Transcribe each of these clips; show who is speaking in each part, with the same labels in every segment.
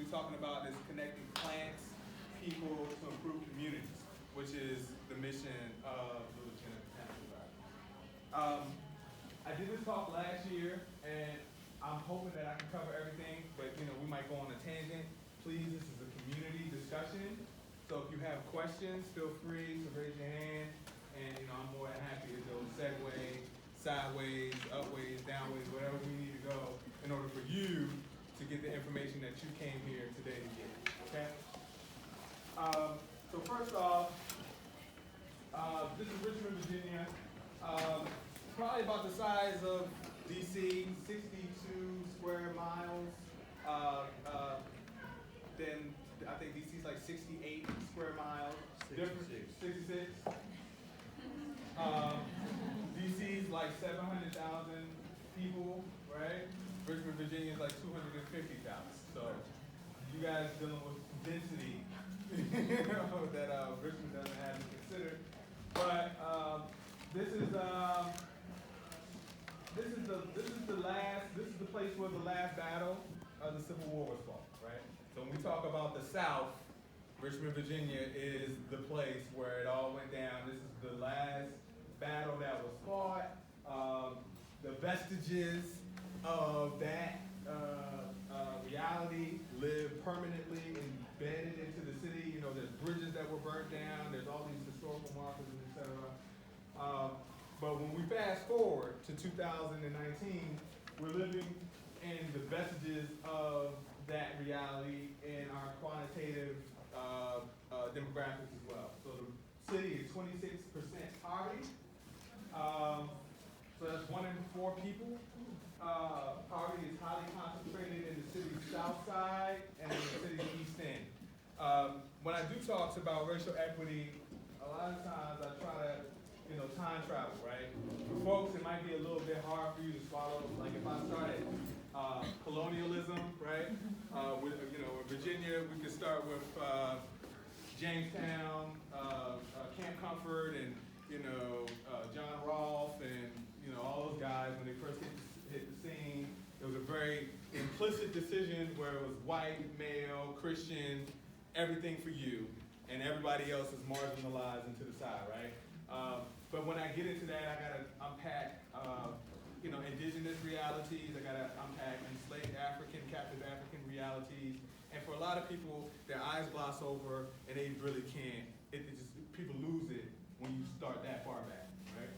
Speaker 1: we're talking about is connecting plants, people to improve communities, which is the mission of the Lieutenant County. I did this talk last year, and I'm hoping that I can cover everything, but we might go on a tangent. Please, this is a community discussion, so if you have questions, feel free to raise your hand, and I'm more than happy to go segue, sideways, upways, downways, whatever we need to go in order for you to get the information that you came here today to get, okay? So first off, this is Richmond, Virginia. Probably about the size of DC, 62 square miles. Then I think DC is like 68 square miles. 66. DC is like 700,000 people, right? Richmond, Virginia is like 250,000. So you guys dealing with density that Richmond doesn't have to consider. But this is the place where the last battle of the Civil War was fought, right? So when we talk about the South, Richmond, Virginia is the place where it all went down. This is the last battle that was fought. The vestiges of that reality live permanently embedded into the city. There's bridges that were burnt down. There's all these historical markers, etc. But when we fast forward to 2019, we're living in the vestiges of that reality in our quantitative demographics as well. So the city is 26% poverty. So that's 1 in 4 people. Poverty is highly concentrated in the city's south side and in the city's east end. When I do talks about racial equity, a lot of times I try to time travel, right? For folks, it might be a little bit hard for you to swallow. Like if I started colonialism, right? In Virginia, we could start with Jamestown, Camp Comfort, and John Rolfe, and all those guys when they first hit the scene. It was a very implicit decision where it was white, male, Christian, everything for you, and everybody else is marginalized and to the side, right? But when I get into that, I gotta unpack, indigenous realities. I gotta unpack enslaved African, captive African realities. And for a lot of people, their eyes gloss over, and they really can't. It just people lose it when you start that far back, right?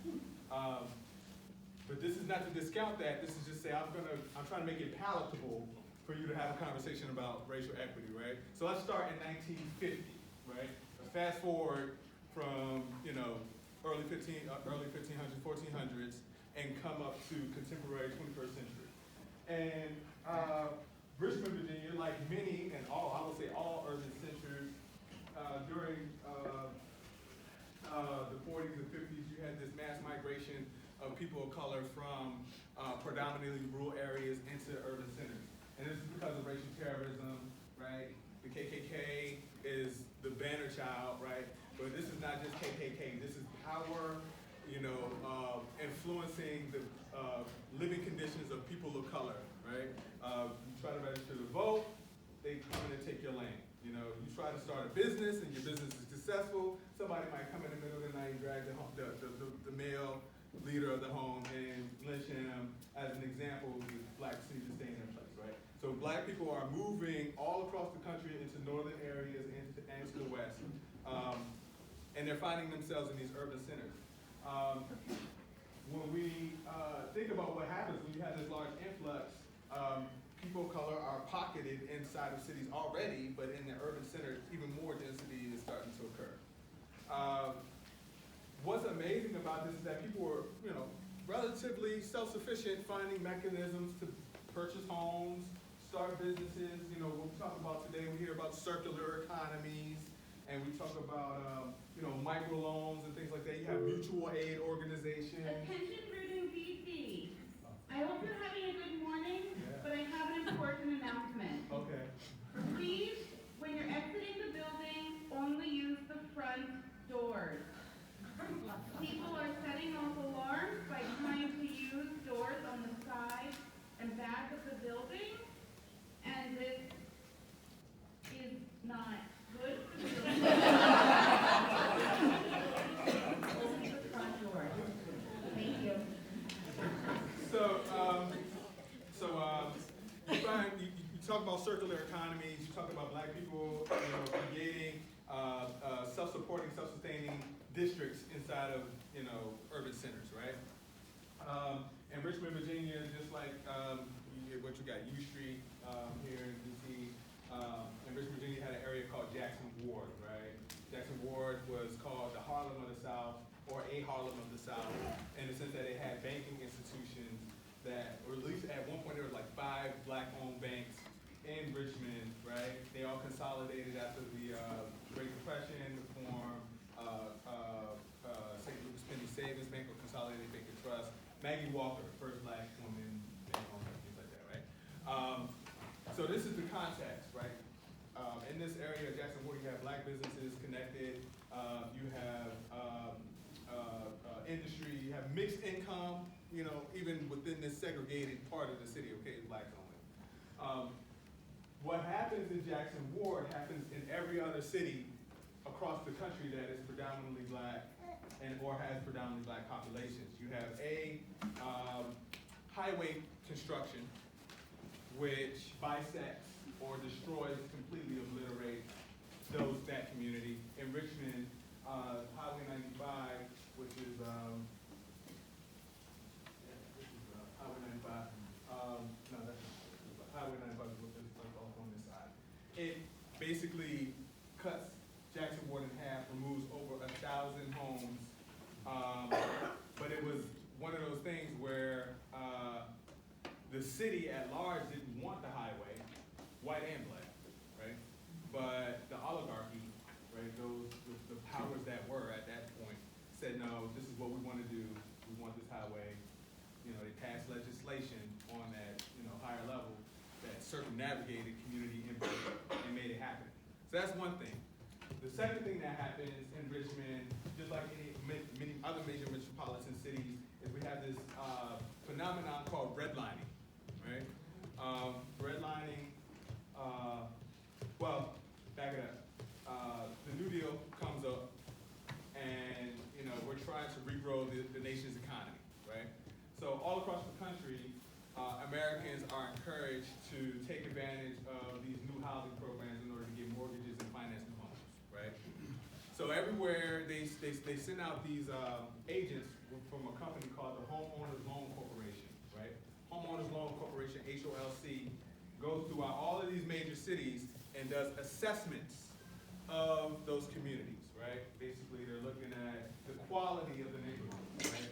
Speaker 1: But this is not to discount that. This is just say I'm trying to make it palatable for you to have a conversation about racial equity, right? So let's start in 1950, right? Let's fast forward from early 1500s, 1400s, and come up to contemporary 21st century. And Richmond, Virginia, like many and all, I would say all urban centers, during the 40s and 50s, you had this mass migration of people of color from predominantly rural areas into urban centers. And this is because of racial terrorism, right? The KKK is the banner child, right? But this is not just KKK. This is power, influencing the living conditions of people of color, right? You try to register to vote, they come in and take your land. You try to start a business and your business is successful, somebody might come in the middle of the night and drag the male leader of the home and lynch him as an example of the black city to stay in their place, right? So black people are moving all across the country into northern areas and to the west. And they're finding themselves in these urban centers. When we think about what happens when you have this large influx, people of color are pocketed inside of cities already, but in the urban centers, even more density is starting to occur. What's amazing about this is that people are, relatively self-sufficient, finding mechanisms to purchase homes, start businesses. What we talk about today, we hear about circular economies, and we talk about, microloans and things like that. You have mutual aid organizations.
Speaker 2: Attention, Reading DC. I hope you're having a good morning, but I have an important announcement.
Speaker 1: Okay.
Speaker 2: Please, when you're exiting the building, only use the front doors. People are setting off alarms by trying to use doors on the side and back of the building, and this
Speaker 1: called circular economies. You talk about black people, creating self-supporting, self-sustaining districts inside of, urban centers, right? In Richmond, Virginia, just like what you got, U Street here in DC, in Richmond, Virginia had an area called Jackson Ward, right? Jackson Ward was called the Harlem of the South, or a Harlem of the South, in the sense that it had banking institutions that, or at least at one point there were like 5 black-owned banks in Richmond, right? They all consolidated after the Great Depression to form St. Louis Penny Savings Bank or Consolidated Bank and Trust. Maggie Walker, first black woman bank owner, things like that, right? So this is the context, right? In this area, Jackson Ward, you have black businesses connected. You have industry. You have mixed income. Even within this segregated part of the city, okay, it's blacks only. What happens in Jackson Ward happens in every other city across the country that is predominantly black or has predominantly black populations. You have highway construction, which bisects or destroys, completely obliterates that community. In Richmond, Highway 95, which is Highway 95. No, that's not. Highway 95 is off on this side. It basically cuts Jackson Ward in half, removes over 1,000 homes. But it was one of those things where the city at large didn't want the highway, white and black, right? But the oligarchy, right, the powers that were at that point said, no, this is what we want to do. We want this highway. They passed legislation on that, higher level that circumnavigated community input and made it happen. So that's one thing. The second thing that happens in Richmond, just like many other major metropolitan cities, is we have this phenomenon called redlining, right? Redlining, back it up. The New Deal comes up, and we're trying to regrow the nation's economy, right? So all across the country, Americans are encouraged to take advantage of these new housing programs in order to get mortgages and finance new homes, right? So everywhere they send out these agents from a company called the Homeowners Loan Corporation, right? Homeowners Loan Corporation, HOLC, goes throughout all of these major cities and does assessments of those communities, right? Basically, they're looking at the quality of the neighborhood, right?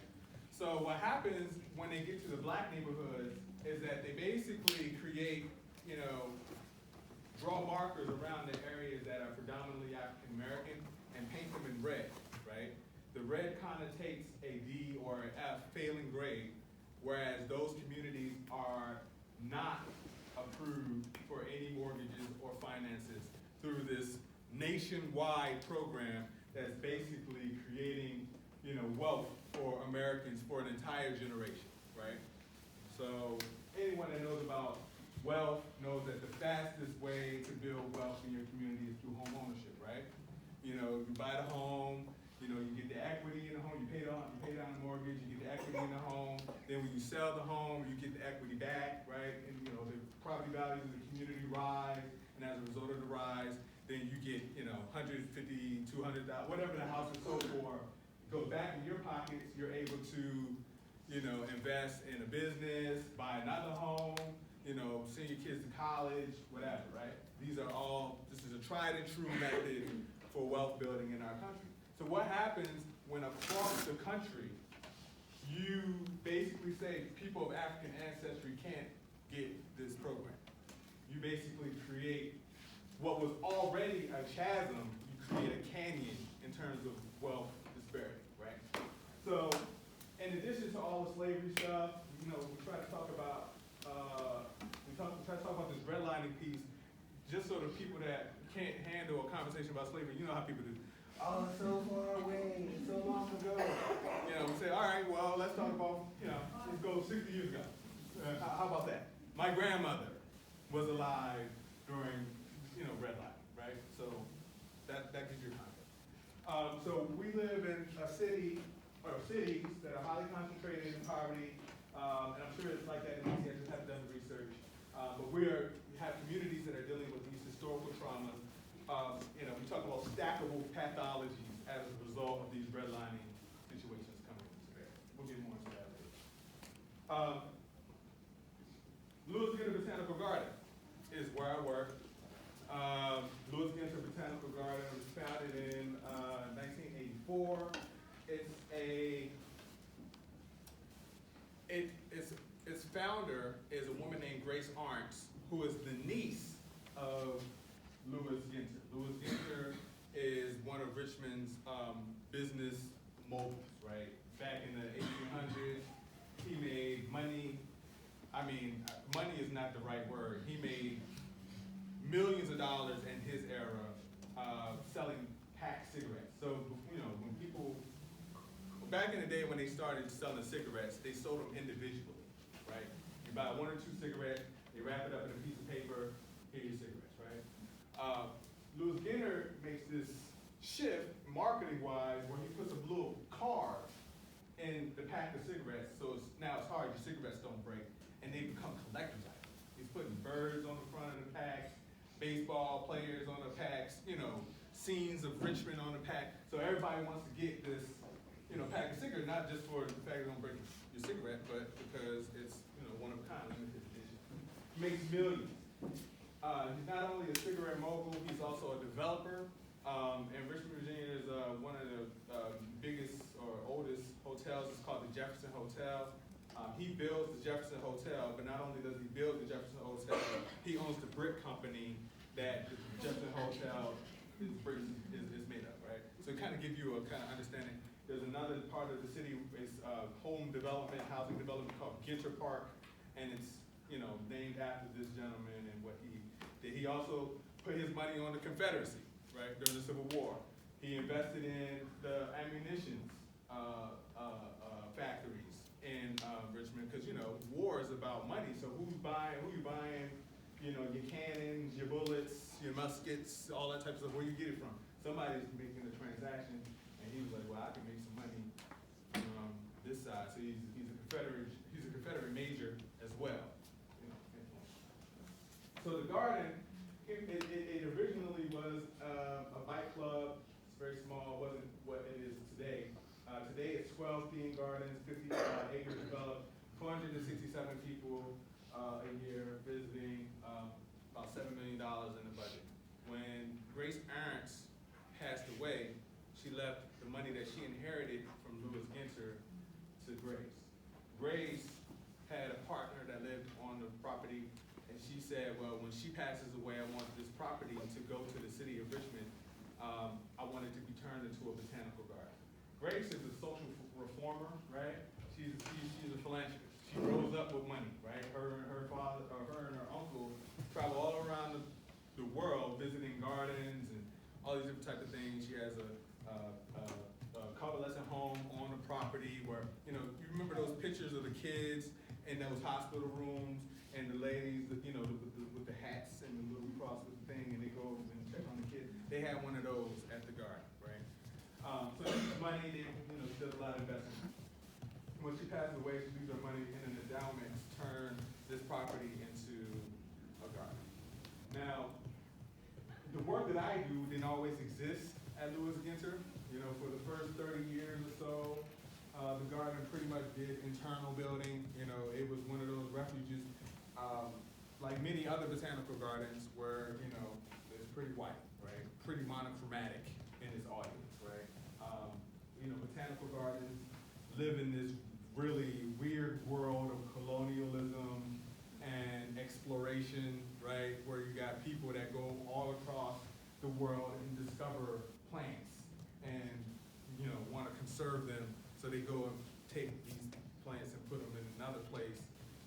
Speaker 1: So what happens when they get to the black neighborhoods is that they basically create, draw markers around the areas that are predominantly African American and paint them in red, right? The red connotates a D or an F, failing grade, whereas those communities are not approved for any mortgages or finances through this nationwide program that's basically creating, wealth for Americans for an entire generation, right? So anyone that knows about wealth knows that the fastest way to build wealth in your community is through home ownership, right? You buy the home, you get the equity in the home, you pay down the mortgage, you get the equity in the home. Then when you sell the home, you get the equity back, right? And the property values of the community rise, and as a result of the rise, then you get, $150,000, $200,000, whatever the house is sold for, goes back in your pockets. You're able to, invest in a business, buy another home, send your kids to college, whatever, right? This is a tried and true method for wealth building in our country. So what happens when across the country, you basically say people of African ancestry can't get this program? You basically create what was already a chasm, you create a canyon in terms of wealth disparity, right? So, in addition to all the slavery stuff, we try to talk about this redlining piece, just so the people that can't handle a conversation about slavery, you know how people do. Oh, it's so far away, it's so long ago. We say, all right, well, let's talk about, let's go 60 years ago. How about that? My grandmother was alive during, redlining, right? So that gives you context. So we live in a city, or cities that are highly concentrated in poverty, and I'm sure it's like that in DC. I just haven't done the research. But we have communities Lewis Ginter Botanical Garden is where I work. Lewis Ginter Botanical Garden was founded in 1984. Its founder is a woman named Grace Arendt, who is the niece of Lewis Ginter. Lewis Ginter is one of Richmond's business moguls, right? Back in the 1800s, he made money. I mean, money is not the right word. He made millions of dollars in his era selling packed cigarettes. So, when people, back in the day when they started selling cigarettes, they sold them individually, right? You buy 1 or 2 cigarettes, they wrap it up in a piece of paper, here are your cigarettes, right? Lewis Ginter makes this shift, marketing-wise, where he puts a little card in the pack of cigarettes, so now it's hard, your cigarettes don't break, and they become collector's items. He's putting birds on the front of the packs, baseball players on the packs, scenes of Richmond on the pack. So everybody wants to get this, pack of cigarettes, not just for the fact it don't break your cigarette, but because it's, one of a kind, limited edition. He makes millions. He's not only a cigarette mogul, he's also a developer. And Richmond, Virginia is one of the biggest or oldest hotels. It's called the Jefferson Hotel. He builds the Jefferson Hotel, but not only does he build the Jefferson Hotel, he owns the brick company that the Jefferson Hotel is made of, right? So it kind of gives you a kind of understanding. There's another part of the city, it's home development, housing development called Ginter Park, and it's named after this gentleman and what he did. He also put his money on the Confederacy, right, during the Civil War. He invested in the ammunition factories in Richmond, because war is about money. So who you buying? Your cannons, your bullets, your muskets, all that type of stuff. Where you get it from? Somebody's making a transaction, and he was like, "Well, I can make some money from this side." So he's a Confederate major as well. So the garden, it originally was a bike club. It's very small. It wasn't what it is today. Today it's 12 themed gardens, 50 acres developed, 467 people a year visiting, about $7 million in the budget. When Grace Arendt passed away, she left the money that she inherited from Lewis Ginter to Grace. Grace had a partner that lived on the property, and she said, well, when she passes away, I want this property to go to the city of Richmond. I want it to be turned into a botanical garden. Grace is a social reformer, right? She's a philanthropist. She grows up with money, right? Her and her father, or her and her uncle travel all around the world visiting gardens and all these different types of things. She has a convalescent home on the property where, you remember those pictures of the kids in those hospital rooms and the ladies, with the hats and the little cross with the thing, and they go and check on the kids. They had one of those at the garden, right? So this is money, she does a lot of investment. When she passes away, she leaves her money in an endowment to turn this property into a garden. Now, the work that I do didn't always exist at Lewis Ginter. For the first 30 years or so, the garden pretty much did internal building. It was one of those refuges, like many other botanical gardens, where it's pretty white, right? Pretty monochromatic in its audience, right? Botanical gardens live in this really weird world of colonialism and exploration, right? Where you got people that go all across the world and discover plants and want to conserve them, so they go and take these plants and put them in another place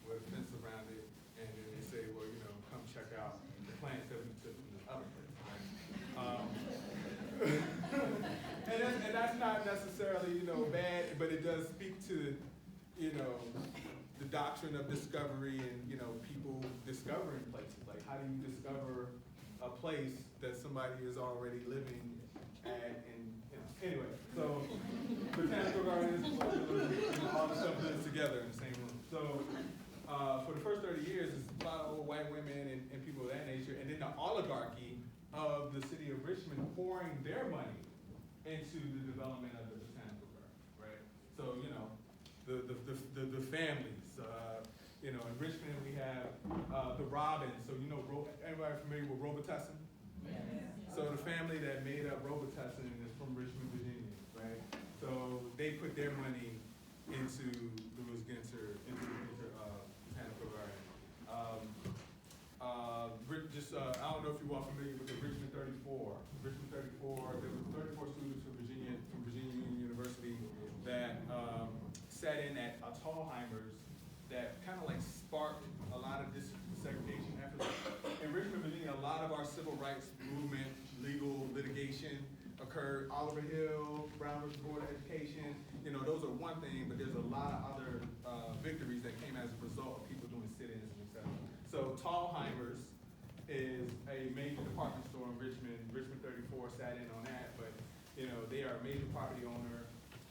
Speaker 1: with a fence around it, and then they say, well, come check out the plants that we took from this other place, right? and that's not necessarily bad, but it does speak to the doctrine of discovery and people discovering places. Like, how do you discover a place that somebody is already living at? And anyway, so botanical gardens, all the stuff lives together in the same room. So for the first 30 years, it's a lot of old white women and people of that nature, and then the oligarchy of the city of Richmond pouring their money into the development of the botanical garden, right? So the families. In Richmond we have the Robins. So you know, everybody familiar with Robitussin? So the family that made up Robitussin is from Richmond, Virginia, right? So they put their money into Louis Ginter, Botanical Garden. I don't know if you are familiar with the Richmond 34. Richmond 34, there was 34 students from Virginia Union University that sat in at a Tallheimer's that kind of like sparked a lot of desegregation efforts. In Richmond, Virginia, a lot of our civil rights movement, legal litigation occurred. Oliver Hill, Brown versus Board of Education, you know, those are one thing, but there's a lot of other victories that came as a result of people doing sit-ins and et cetera. So Tallheimer's is a major department store in Richmond. Richmond 34 sat in on that, but you know, they are a major property owner,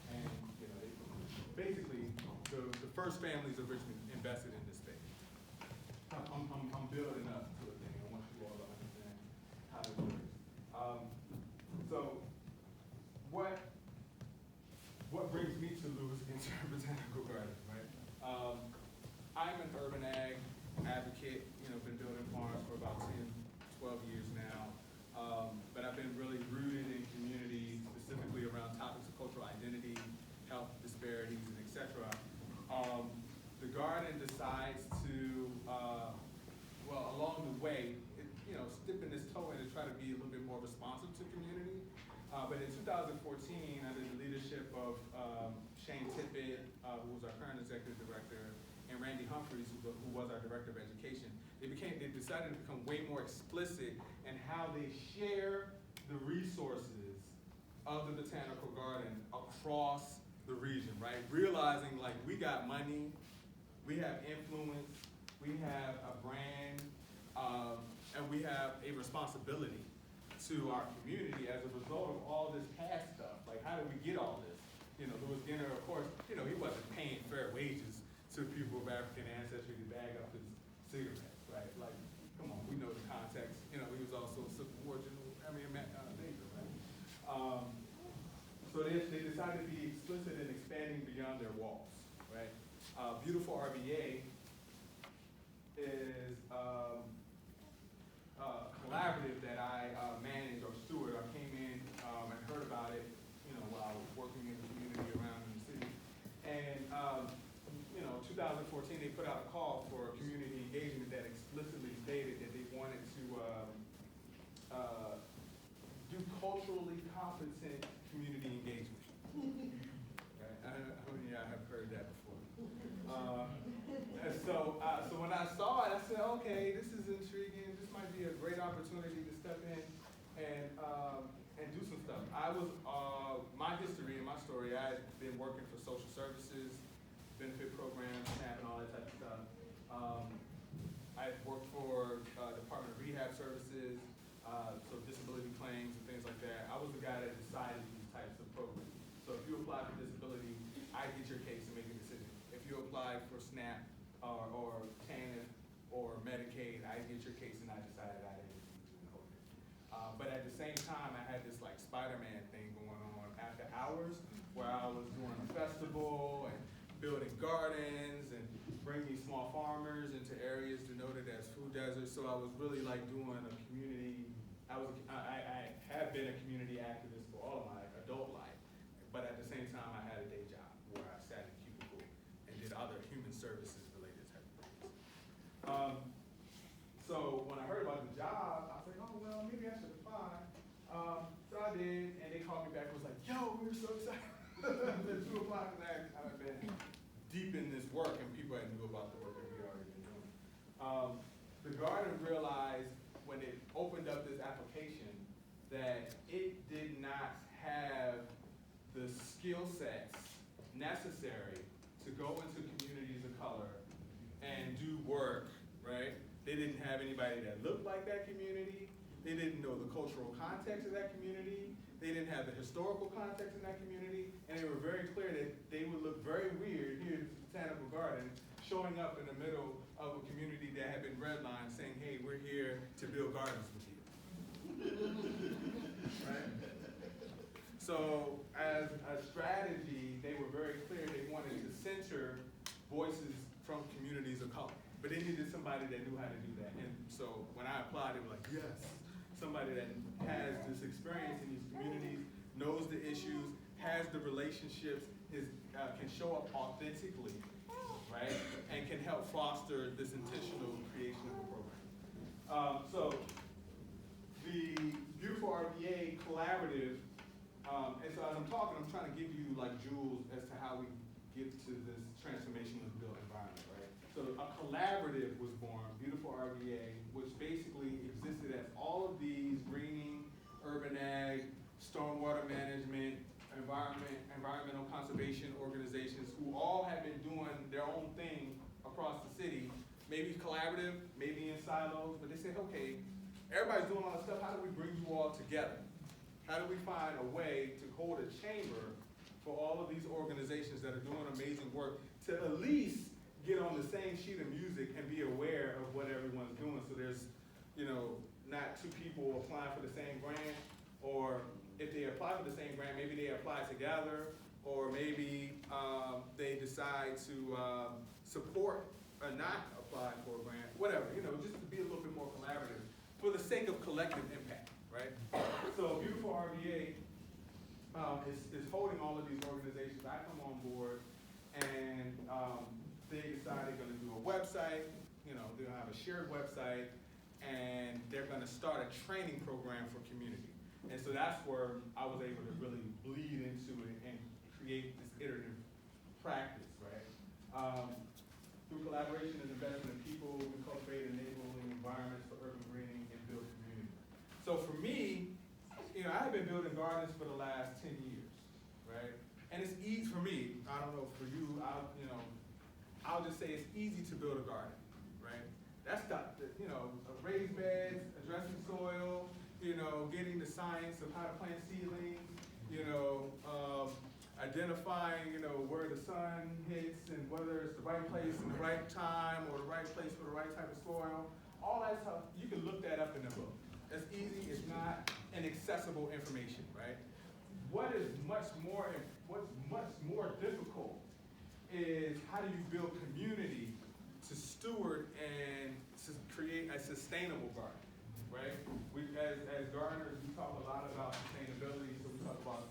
Speaker 1: and you know, basically the first families of Richmond invested in this space. I'm building up to a thing. I want you all to understand how it works. So what brings me to Louis Ginter Botanical Garden, right? I'm an urban ag advocate, you know, been building farms for about 10, 12 years now. But I've been really rooted in community, specifically around topics of cultural identity, health disparities, and et cetera. The garden decides to, along the way, dipping its toe in to try to be a little bit more responsive to community. But in 2014, under the leadership of Shane Tippett, who was our current executive director, and Randy Humphreys, who was our director of education, they decided to become way more explicit in how they share the resources of the botanical garden across the region, right? Realizing like we got money, we have influence, we have a brand, and we have a responsibility to our community as a result of all this past stuff. Like, how did we get all this? You know, Louis Ginter, of course, you know, he wasn't paying fair wages to people of African ancestry to bag up his cigarettes, right? Like, come on, we know the context. You know, he was also a Civil War general, major, right? So they decided to be explicit in expanding beyond their walls, right? Beautiful RBA is collaborative that I manage or steward. I came in and heard about it, you know, while I was working in the community around in the city. And, 2014, they put out a call for community engagement that explicitly stated that they wanted to do culturally competent community engagement. Right? How many of y'all have heard that before? So when I saw it, I said, okay, this is intriguing. This might be a great opportunity to step in and do some stuff. My history and my story, I had been working for social services, benefit programs, SNAP, and all that type of stuff. I worked for Department of Rehab Services, so disability claims and things like that. I was the guy that decided these types of programs. So if you apply for disability, I get your case and make a decision. If you apply for SNAP or TANF or Medicaid, I get your case and I decided I didn't do it. But at the same time, I had this like Spider-Man thing going on after hours, where I was doing a festival and building gardens and bringing small farmers into areas denoted as food deserts. So I was really like doing a community. I have been a community activist for all of my adult life, but at the same time, I had a day job where I sat in a cubicle and did other human services related type of things. So when I heard about the job, I was like, oh, well, maybe I should apply. So I did, and they called me back and was like, yo, we were so excited that you applied for that. I've been deep in this work, and people had knew about the work that we already been doing. The garden realized when it opened up this application that it did not have the skill sets necessary to go into communities of color and do work, right? They didn't have anybody that looked like that community. They didn't know the cultural context of that community. They didn't have the historical context in that community. And they were very clear that they would look very weird here at the Botanical Garden, showing up in the middle of a community that had been redlined saying, hey, we're here to build gardens with you. Right? So as a strategy, they were very clear they wanted to center voices from communities of color. But they needed somebody that knew how to do that. And so when I applied, they were like, yes, somebody that has this experience in these communities, knows the issues, has the relationships, can show up authentically, right? And can help foster this intentional creation of the program. So the Beautiful RVA collaborative, and so as I'm talking, I'm trying to give you like jewels as to how we get to this transformation of the built environment, right? So a collaborative was born, Beautiful RVA, which basically existed as all of these greening, urban ag, stormwater management, environmental conservation organizations who all have been doing their own thing across the city, maybe collaborative, maybe in silos, but they said, okay, everybody's doing all this stuff, how do we bring you all together? How do we find a way to hold a chamber for all of these organizations that are doing amazing work to at least get on the same sheet of music and be aware of what everyone's doing, so there's, not two people applying for the same grant, or if they apply for the same grant, maybe they apply together, or maybe they decide to support or not apply for a grant, whatever, just to be a little bit more collaborative for the sake of collective impact, right? So Beautiful RVA is holding all of these organizations. I come on board, and they decide they're going to do a website, they're going to have a shared website, and they're going to start a training program for community. And so that's where I was able to really bleed into it and create this iterative practice, right? Through collaboration and investment in people, we cultivate enabling environments for urban greening and build community. So for me, I have been building gardens for the last 10 years, right? And it's easy for me. I don't know for you. I'll just say it's easy to build a garden, right? That's raised beds, addressing soil, getting the science of how to plant seedlings, identifying, where the sun hits and whether it's the right place in the right time or the right place for the right type of soil. All that stuff, you can look that up in the book. That's easy. It's not inaccessible information, right? What's much more difficult is how do you build community to steward and to create a sustainable garden, right? As gardeners, we talk a lot about sustainability. So we talk about,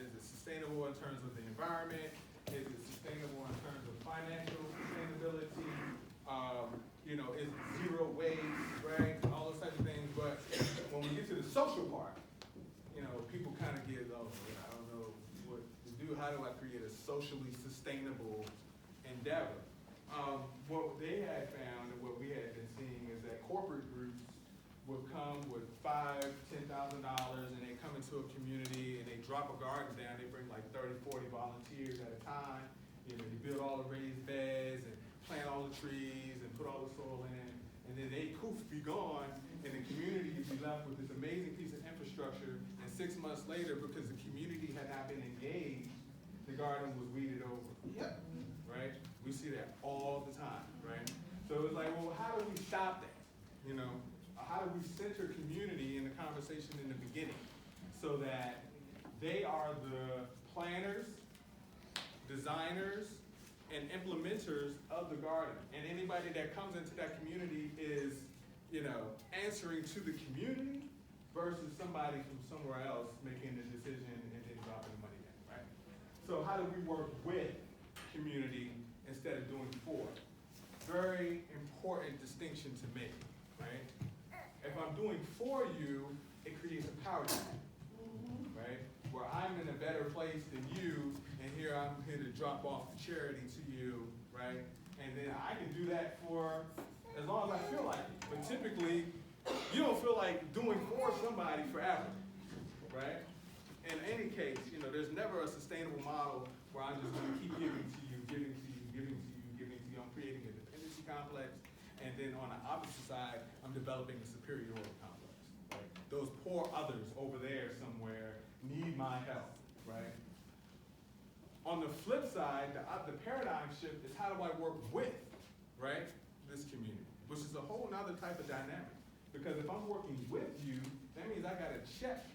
Speaker 1: is it sustainable in terms of the environment? Is it sustainable in terms of financial sustainability? Is it zero waste, right? All those types of things. But when we get to the social part, people kind of get, I don't know what to do. How do I create a socially sustainable endeavor? What they had found and what we had been seeing is that corporate groups would come with $5,000, $10,000, and they come into a community and they drop a garden down. They bring like 30, 40 volunteers at a time. You build all the raised beds and plant all the trees and put all the soil in, and then they be gone, and the community would be left with this amazing piece of infrastructure. And 6 months later, because the community had not been engaged, the garden was weeded over. Yep. Right? We see that all the time, right? So it's like, well, how do we stop that? How do we center community in the conversation in the beginning so that they are the planners, designers, and implementers of the garden, and anybody that comes into that community is, answering to the community versus somebody from somewhere else making the decision and then dropping the money in, right? So how do we work with community instead of doing for? Very important distinction to make, right? If I'm doing for you, it creates a power dynamic, right? Where I'm in a better place than you, and I'm here to drop off the charity to you, right? And then I can do that for as long as I feel like it. But typically, you don't feel like doing for somebody forever, right? In any case, there's never a sustainable model where I'm just going to keep giving to you, giving to you, giving to you, giving to you. I'm creating a dependency complex, and then on the opposite side, I'm developing a superiority complex, right? Those poor others over there somewhere need my help, right? On the flip side, the paradigm shift is how do I work with, right, this community, which is a whole nother type of dynamic. Because if I'm working with you, that means I got to check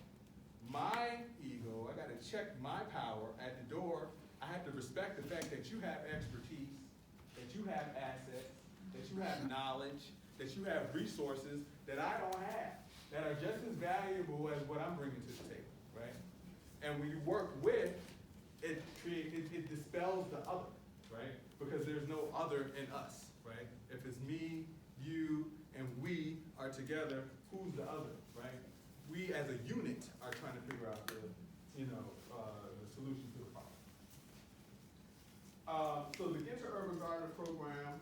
Speaker 1: my ego, I got to check my power at the door. I have to respect the fact that you have expertise, you have assets, that you have knowledge, that you have resources that I don't have, that are just as valuable as what I'm bringing to the table, right? And when you work with, it dispels the other, right? Because there's no other in us, right? If it's me, you, and we are together, who's the other, right? We as a unit are trying to figure out the solution to the problem. So the Inter-Urban Gardener Program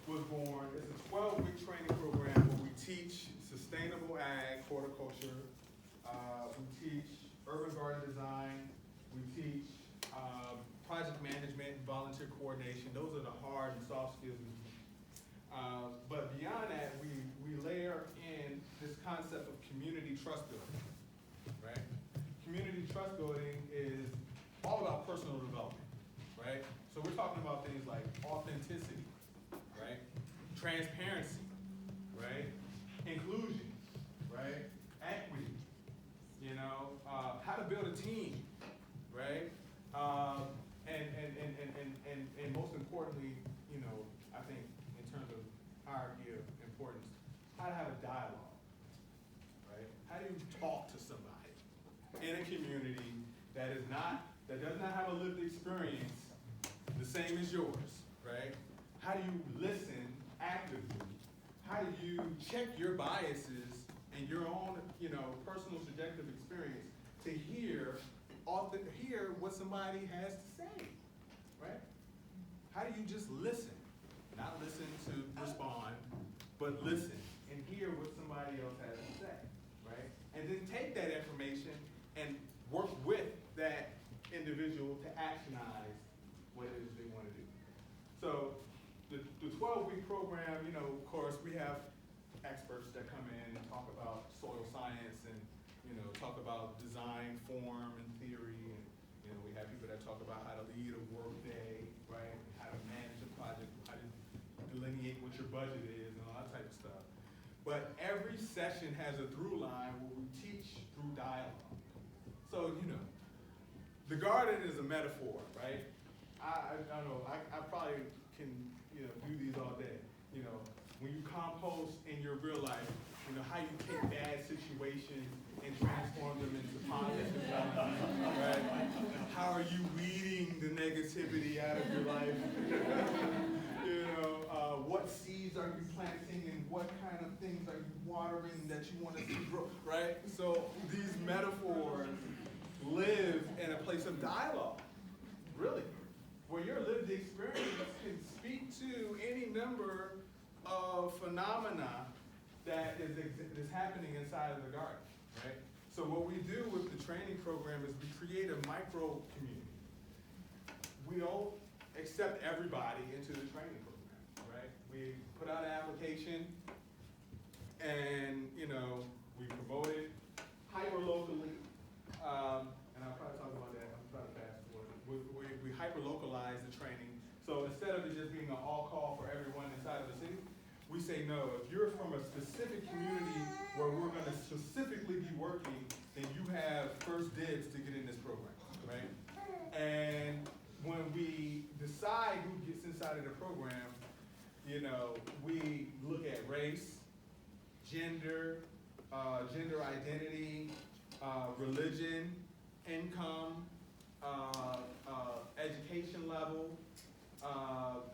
Speaker 1: was born. It's a 12-week training program where we teach sustainable ag, horticulture. We teach urban garden design. We teach project management and volunteer coordination. Those are the hard and soft skills we teach. But beyond that, we layer in this concept of community trust building, right? Community trust building is all about personal development, right? So we're talking about things like authenticity, right? Transparency, right? Inclusion, right? Equity, how to build a team, right? And most importantly, I think in terms of hierarchy of importance, how to have a dialogue, right? How do you talk to somebody in a community that does not have a lived experience the same as yours, right? How do you listen actively? How do you check your biases and your own, personal subjective experience to hear what somebody has to say, right? How do you just listen? Not listen to respond, but listen and hear what somebody else has to say, right? And then take that information and work with that individual to actionize what it is they want to do. So the 12-week program, of course, we have experts that come in and talk about soil science and, talk about design, form, and theory. And, we have people that talk about how to lead a work day, right? How to manage a project, how to delineate what your budget is, and all that type of stuff. But every session has a through line where we teach through dialogue. So, the garden is a metaphor, right? I don't know, I probably can, do these all day. When you compost in your real life, how you take bad situations and transform them into positive, right? How are you weeding the negativity out of your life? What seeds are you planting and what kind of things are you watering that you want to see grow, right? So these metaphors live in a place of dialogue, really, where your lived experience can speak to any number of phenomena that is happening inside of the garden, right? So what we do with the training program is we create a micro community. We don't accept everybody into the training program, right? We put out an application and, we promote it hyper-locally. And I'll probably talk about that. I'm trying to fast forward. We hyper-localize the training. So instead of it just being an all-call for everyone inside of the city, we say, no, if you're from a specific community where we're going to specifically be working, then you have first dibs to get in this program, right? And when we decide who gets inside of the program, we look at race, gender, gender identity, religion, income, education level,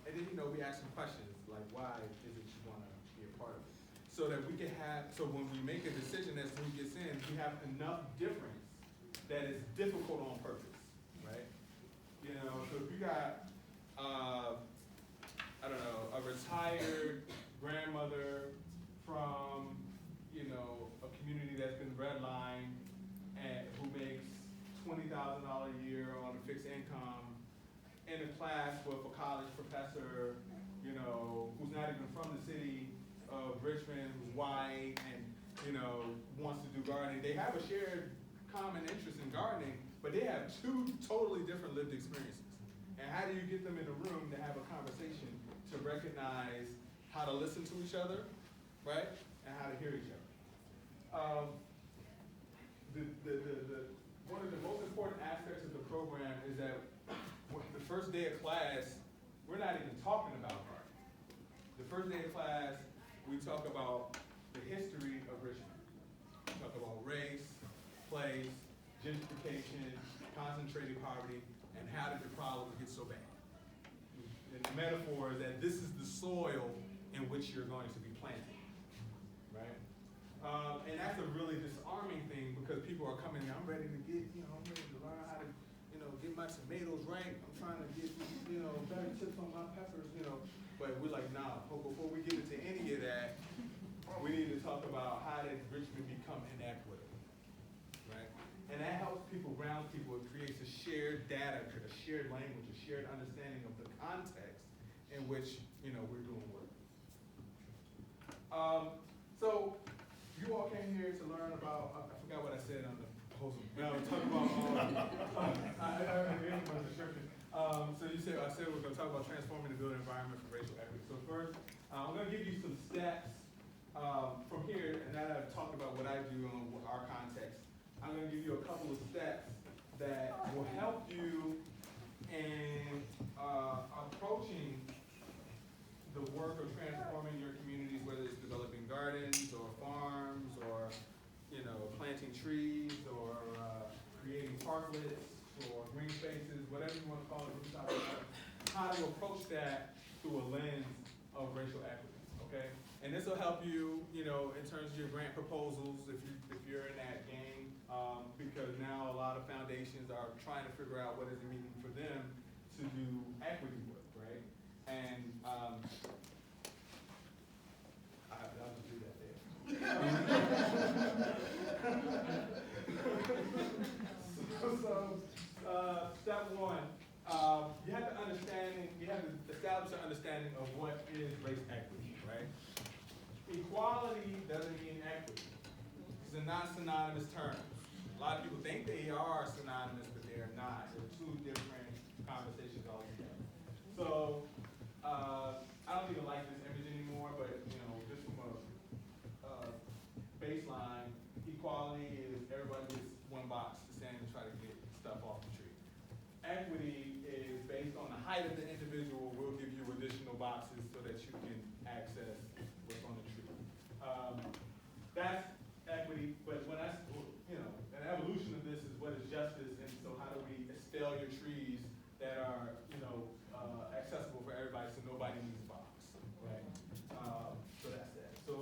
Speaker 1: and then, we ask some questions like, why is it you want to be a part of it? So that we can so when we make a decision as to who gets in, we have enough difference that is difficult on purpose, right? So if you got, a retired grandmother from, a community that's been redlined and who makes $20,000 a year on a fixed income, in a class with a college professor, who's not even from the city of Richmond, who's white, and, wants to do gardening. They have a shared common interest in gardening, but they have two totally different lived experiences. And how do you get them in a room to have a conversation to recognize how to listen to each other, right? And how to hear each other. One of the most important aspects of the program is that the first day of class, we talk about the history of Richmond. We talk about race, place, gentrification, concentrated poverty, and how did the problems get so bad. And the metaphor is that this is the soil in which you're going to be planting, right? And that's a really disarming thing because people are coming in, I'm ready to learn how to, get my tomatoes right. I'm trying to get, better tips on my peppers, But we're like, nah, before we get into any of that, we need to talk about how did Richmond become inequitable, right? And that helps people, ground people. It creates a shared data, a shared language, a shared understanding of the context in which, we're doing work. So you all came here to learn about, I forgot what I said on the proposal. No, talk about, so you said, I said we're going to talk about transforming the built environment for racial equity. So first, I'm going to give you some steps from here, and now that I've talked about what I do in our context, I'm going to give you a couple of steps that will help you in approaching the work of transforming your communities, whether it's developing gardens or farms or planting trees or creating parklets or green spaces, whatever you want to call it, how to approach that through a lens of racial equity, okay? And this will help you, in terms of your grant proposals, if you're in that game, because now a lot of foundations are trying to figure out what does it mean for them to do equity work, right? And I'll just do that there. Step one, you have to establish an understanding of what is race equity, right? Equality doesn't mean equity. These are not synonymous terms. A lot of people think they are synonymous, but they are not. They're two different conversations altogether. So, I don't even like this image anymore, but just from a baseline, equality is everybody gets one box to stand and try to get stuff off the tree. Equity is based on the height of the individual. We'll give you additional boxes so that you can access what's on the tree. That's equity, but when that's, an evolution of this is what is justice, and so how do we expel your trees that are, accessible for everybody so nobody needs a box, right? So that's that. So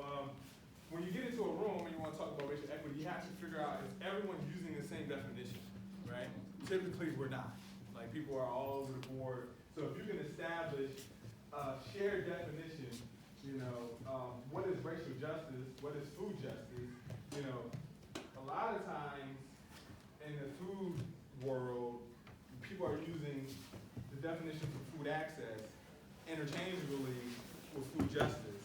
Speaker 1: when you get into a room and you want to talk about racial equity, you have to figure out, is everyone using the same definition, right? Typically, we're not. Like, people are all over the board. So if you can establish a shared definition, what is racial justice, what is food justice, a lot of times in the food world, people are using the definition for food access interchangeably with food justice.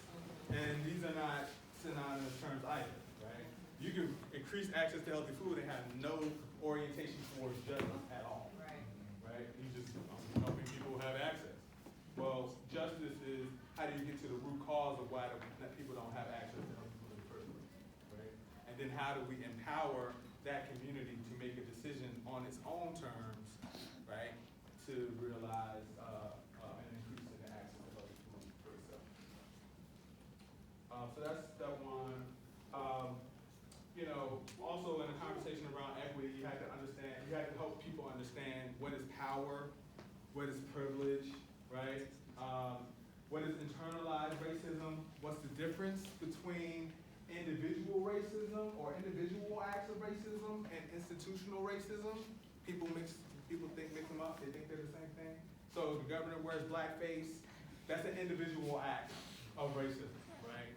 Speaker 1: And these are not synonymous terms either, right? You can increase access to healthy food and have no orientation towards justice at all, right? You just helping people have access. Well, justice is how do you get to the root cause of why people don't have access to healthy food in the first place, right? And then how do we empower that community to make a decision on its own terms, right, to realize an increase in the access to healthy food for itself. So that's step one. Also in a conversation around equity, you have to help people understand what is power, what is privilege, right? What is internalized racism? What's the difference between individual racism or individual acts of racism and institutional racism? People mix them up. They think they're the same thing. So the governor wears blackface. That's an individual act of racism, right?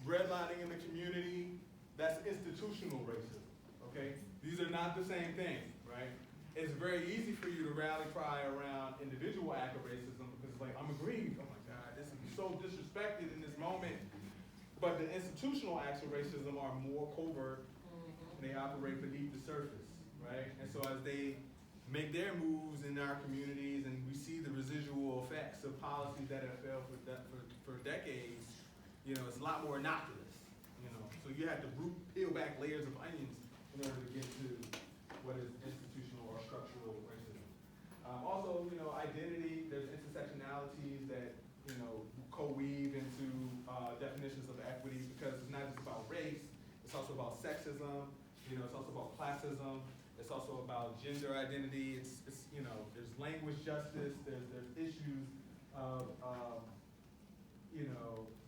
Speaker 1: Redlining in the community, that's institutional racism, okay? These are not the same thing, right? It's very easy for you to rally cry around individual act of racism because it's like, I'm aggrieved. Oh my God, this is so disrespected in this moment. But the institutional acts of racism are more covert, and they operate beneath the surface, right? And so as they make their moves in our communities and we see the residual effects of policies that have failed for decades, it's a lot more innocuous, So you have to peel back layers of onions in order to get to what is institutional or structural racism. Also, identity, there's intersectionalities that, co-weave into definitions of equity, because it's not just about race, it's also about sexism, it's also about classism, it's also about gender identity, it's there's language justice, there's issues of,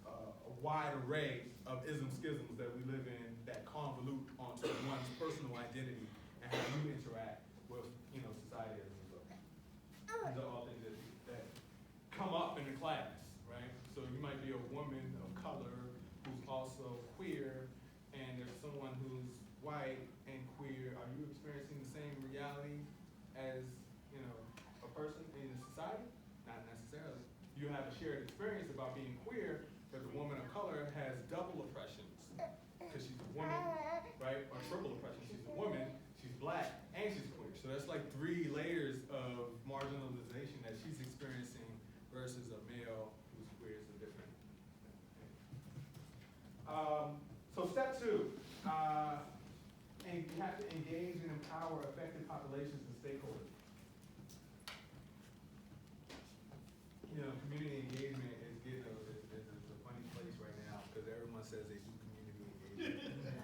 Speaker 1: a wide array of isms, schisms that we live in that convolute onto one's personal identity and how you interact with, society as a result. These are all things that come up in the class, right? So you might be a woman of color who's also queer, and there's someone who's white and queer. Are you experiencing the same reality as, a person in society? Not necessarily. You have a shared experience about being queer, but the woman of color has double oppressions because she's a woman, right? Or triple oppression. She's a woman, she's black, and she's queer. So that's like 3 layers of marginalization that she's experiencing versus a male who's queer is a different thing. So step 2, and you have to engage and empower affected populations and stakeholders. Community engagement is getting a funny place right now because everyone says they do community engagement.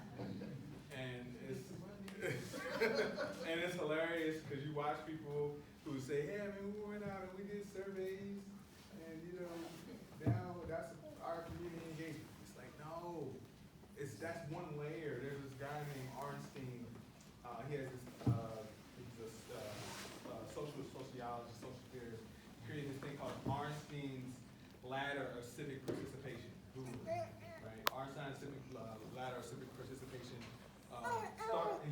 Speaker 1: And it's hilarious because you watch people who say, hey, we went out and we did surveys and, now that's our community engagement. It's like, no, that's one layer. There's this guy named Arendt. He has this, he's a sociologist, social theorist, created this thing called Arnstein's ladder of civic participation. Right? Arnstein's ladder of civic participation.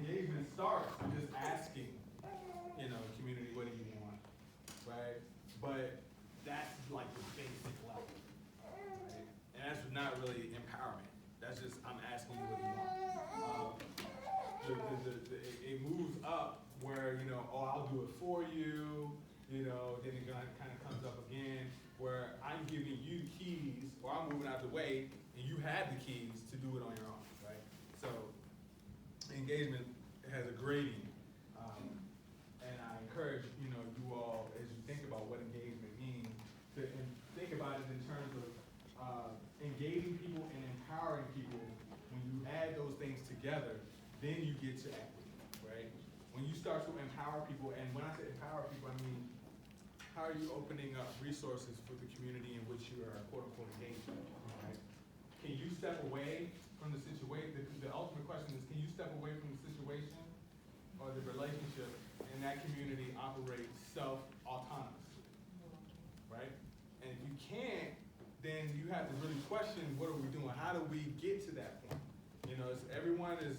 Speaker 1: Engagement starts with just asking, community, what do you want, right? But that's like the basic level, right? And that's not really empowerment. That's just I'm asking you what do you want. It moves up where I'll do it for you. Then it kind of comes up again where I'm giving you keys, or I'm moving out the way, and you have the keys to do it on your own, right? So engagement has a grading, and I encourage you all as you think about what engagement means to think about it in terms of engaging people and empowering people. When you add those things together, then you get to equity, right? When you start to empower people, and when I say empower people, I mean how are you opening up resources for the community in which you are quote unquote engaged in, right? Can you step away from the situation? The ultimate question is, can you step away from the situation or the relationship and that community operates self-autonomously, right? And if you can't, then you have to really question, what are we doing? How do we get to that point? Everyone is,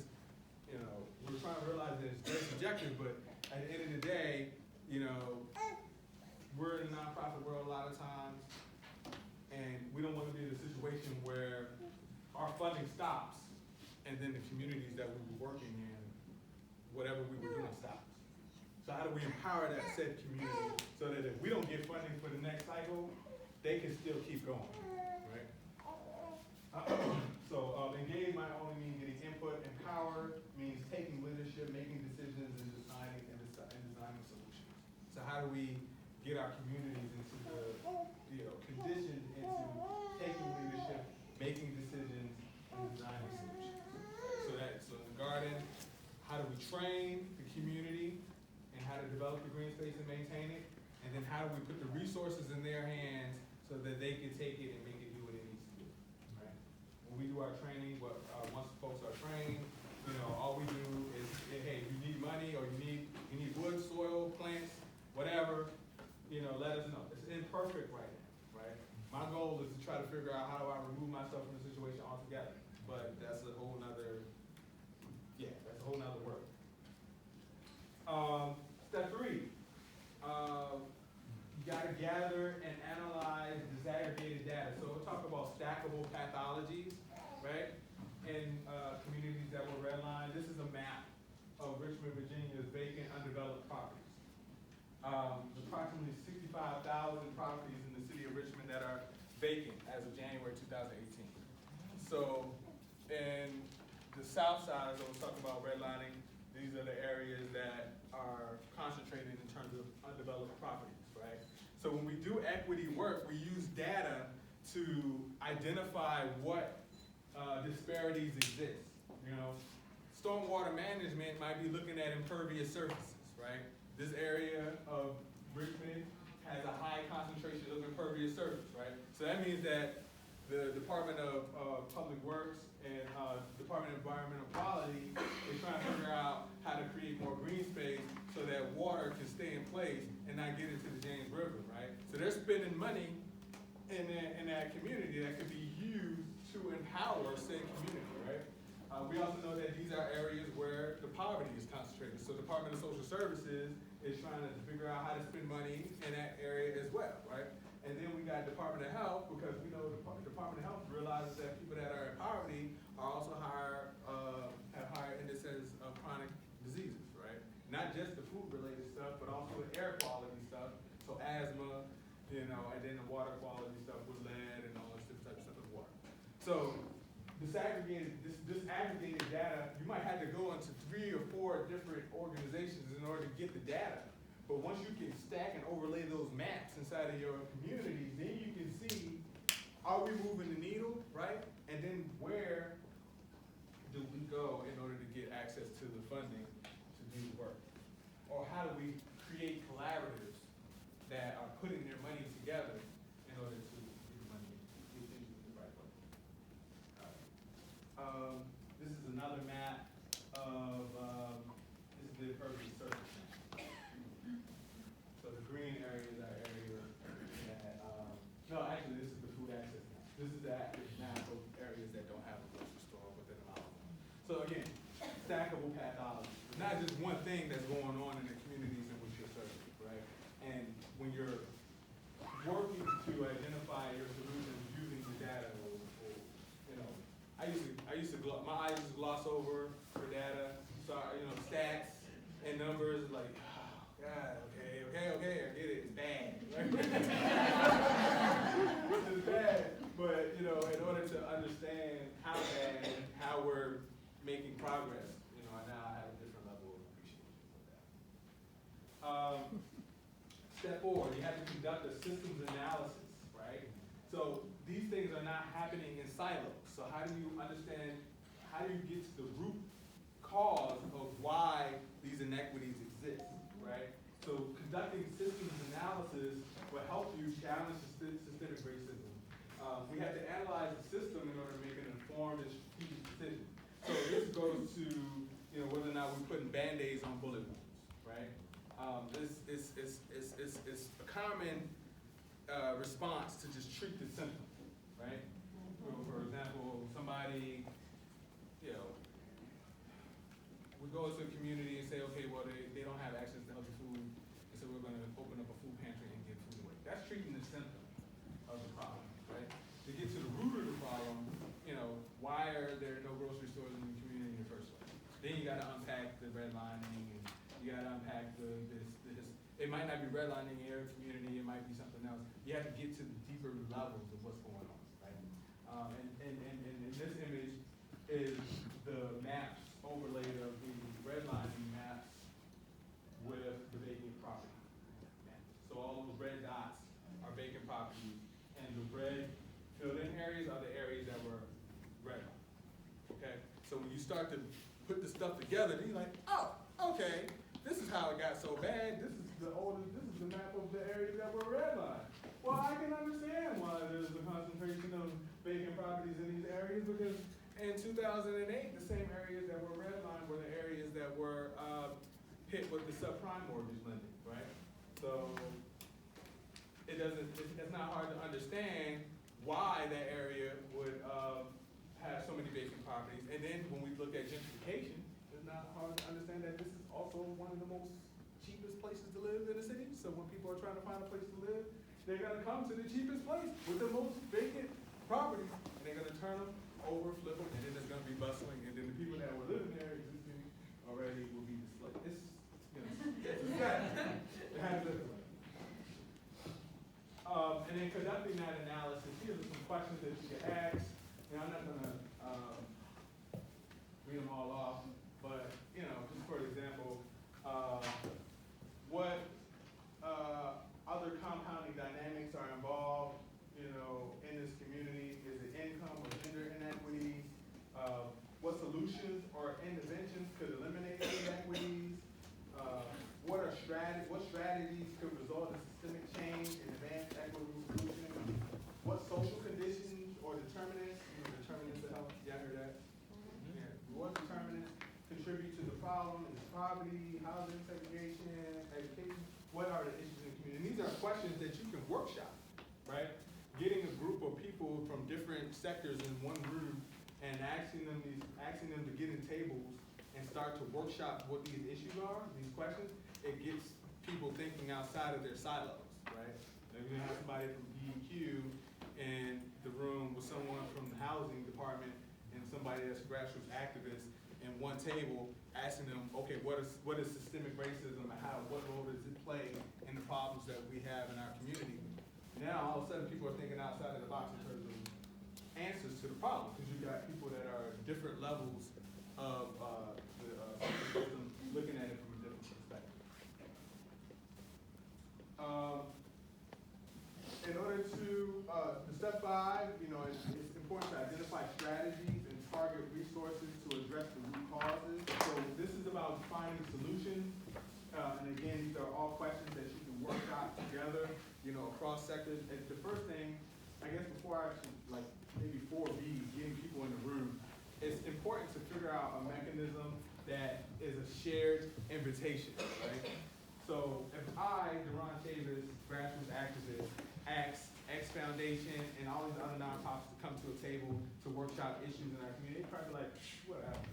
Speaker 1: we're trying to realize that it's very subjective, but at the end of the day, we're in the nonprofit world a lot of times, and we don't want to be in a situation where our funding stops, and then the communities that we were working in, whatever we were doing stops. So how do we empower that said community so that if we don't get funding for the next cycle, they can still keep going, right? So engage might only mean getting input. Empower means taking leadership, making decisions, and designing solutions. So how do we get our communities into the conditioned into taking leadership, making decisions, and designing solutions? So in the garden, how do we train the community and how to develop the green space and maintain it? And then how do we put the resources in their hands so that they can take it and make it do what it needs to do, right? When we do our training, once folks are trained, all we do is, hey, you need money or you need wood, soil, plants, whatever, let us know. It's imperfect right now, right? My goal is to try to figure out how do I remove myself from the situation altogether. But that's a whole nother work. Step 3, you gotta gather and analyze disaggregated data. So we'll talk about stackable pathologies, right? In communities that were redlined. This is a map of Richmond, Virginia's vacant, undeveloped properties. There's approximately 65,000 properties in the city of Richmond that are vacant as of January 2018. So in the south side, as I was talking about redlining, these are the areas that are concentrated in terms of undeveloped properties, right? So when we do equity work, we use data to identify what disparities exist. Stormwater management might be looking at impervious surfaces, right? This area of Richmond has a high concentration of impervious surface, right? So that means that the Department of Public Works and Department of Environmental Quality is trying to figure out how to create more green space so that water can stay in place and not get into the James River, right? So they're spending money in that community that could be used to empower said community, right? We also know that these are areas where the poverty is concentrated. So the Department of Social Services is trying to figure out how to spend money in that area as well, right? And then we got Department of Health, because we know the Department of Health realizes that people that are in poverty are also have higher indices of chronic diseases, right? Not just the food-related stuff, but also the air quality stuff. So asthma, and then the water quality stuff with lead and all this different types of stuff with water. So disaggregated data, you might have to go into 3 or 4 different organizations in order to get the data. But once you can stack and overlay those maps inside of your community, then you can see, are we moving the needle, right? And then where do we go in order to get access to the funding to do the work? Or how do we create collaboratives that are putting their money together in order to get the money into the right place? All right. This is another map of, this is the impervious surface map. So the green areas are areas that, no, actually this is the food access map. This is the active map of areas that don't have a grocery store within a mile. So again, stackable pathologies. It's not just one thing that's going on in the communities in which you're serving, right? And when you're working to identify your solutions using the data, my eyes used to gloss over for data, so stats and numbers, like, oh, God, okay, I get it, it's bad, right? It's bad, but in order to understand how bad, how we're making progress, now I have a different level of appreciation for that. Step 4, you have to conduct a systems analysis, right? So these things are not happening in silos. So how do you understand, how do you get to the root cause of why these inequities exist, right? So conducting systems analysis will help you challenge systemic racism. We have to analyze the system in order to make an informed and strategic decision. So this goes to whether or not we're putting Band-Aids on bullet wounds, right? It's a common response to just treat the symptom, right? For example, somebody, we go into a community and say, okay, well, they don't have access to healthy food, and so we're going to open up a food pantry and give food away. That's treating the symptom of the problem, right? To get to the root of the problem, why are there no grocery stores in the community in the first place? Then you got to unpack the redlining, and you got to unpack this. It might not be redlining in your community, it might be something else. You have to get to the deeper levels of what's going on, right? And this image is the maps overlaid of the redlining maps with the vacant property maps. So all those red dots are vacant properties, and the red filled in areas are the areas that were redlined. Okay? So when you start to put the stuff together, then you're like, oh, okay, this is how it got so bad. This is the map of the areas that were redlined. Well, I can understand why there's a concentration of vacant properties in these areas, because in 2008, the same areas that were redlined were the areas that were hit with the subprime mortgage lending, right? So it's not hard to understand why that area would have so many vacant properties. And then when we look at gentrification, it's not hard to understand that this is also one of the most cheapest places to live in the city. So when people are trying to find a place to live, they're going to come to the cheapest place with the most vacant properties, and they're going to turn them over, flip them, and then it's going to be bustling, and then the people that were living there existing already will be displaced. It's a fact. It has lived away. And then conducting that analysis, here are some questions that you can ask. I'm not going to read them all off, but just for example, what other compounding dynamics are involved, in this right? Getting a group of people from different sectors in one room and asking them to get in tables and start to workshop what these issues are, these questions, it gets people thinking outside of their silos, right? If you have somebody from DEQ in the room with someone from the housing department and somebody that's a grassroots activist in one table, asking them, okay, what is systemic racism and what role does it play in the problems that we have in our community? Now all of a sudden people are thinking outside of the box in terms of answers to the problem, because you've got people that are different levels of the system looking at it from a different perspective. In order to, step 5, it's important to identify strategies and target resources to address the root causes. So this is about finding solutions. And again, these are all questions that you can workshop together, across sectors. And the first thing, I guess before I actually, maybe 4B, getting people in the room, it's important to figure out a mechanism that is a shared invitation, right? So if I, Deron Chavis, grassroots activist, ask X Foundation and all these other nonprofits to come to a table to workshop issues in our community, they'd probably be like, whatever,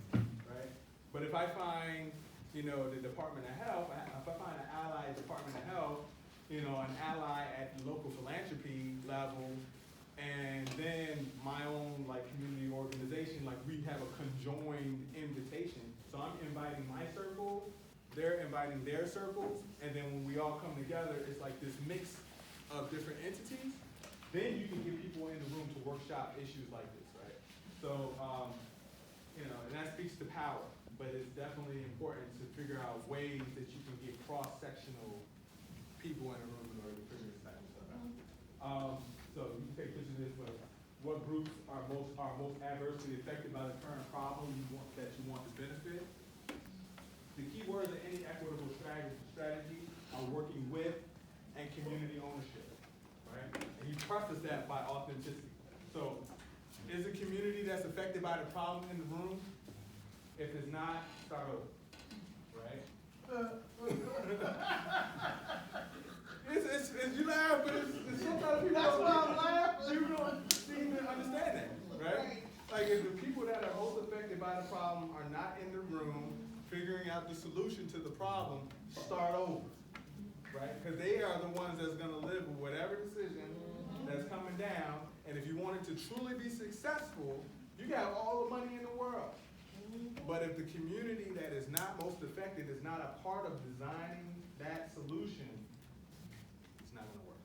Speaker 1: right? But if I find, the Department of Health, if I find an ally at Department of Health, an ally at the local philanthropy level, and then my own community organization, we have a conjoined invitation. So I'm inviting my circle, they're inviting their circles, and then when we all come together, it's like this mix of different entities. Then you can get people in the room to workshop issues like this, right? So, and that speaks to power, but it's definitely important to figure out ways that you can get cross-sectional people in a room in order to figure this type of stuff out. So you can take pictures of this, but what groups are most adversely affected by the current problem that you want to benefit? The key words of any equitable strategy are working with and community ownership, right? And you preface that by authenticity. So, is a community that's affected by the problem in the room? If it's not, start over, right? It's you laugh, but it's sometimes people
Speaker 3: That's why I'm laughing.
Speaker 1: You don't seem to understand that, right? If the people that are most affected by the problem are not in the room figuring out the solution to the problem, start over, right? Because they are the ones that's going to live with whatever decision that's coming down. And if you want it to truly be successful, you got all the money in the world. But if the community that is not most affected is not a part of designing that solution, it's not going to work.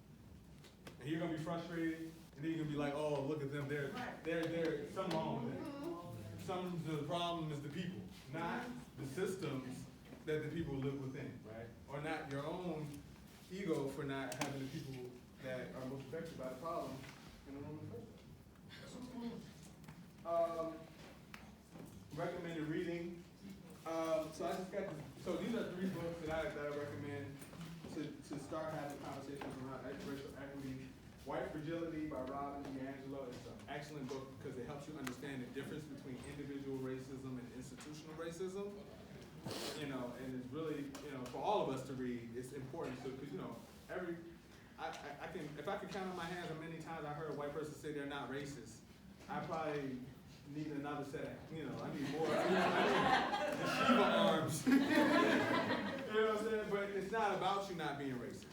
Speaker 1: And you're going to be frustrated, and then you're going to be like, oh, look at them, they're something wrong with them. Some of the problem is the people, not the systems that the people live within, right? Or not your own ego for not having the people that are most affected by the problem in the room in the first place. Recommended reading. So these are 3 books that I recommend to start having conversations around racial equity. White Fragility by Robin DiAngelo is an excellent book because it helps you understand the difference between individual racism and institutional racism. And it's really, for all of us to read, it's important because, I can, if I could count on my hands how many times I heard a white person say they're not racist, I probably need another set of, I need more. I need the Shiva arms. You know what I'm saying? But it's not about you not being racist.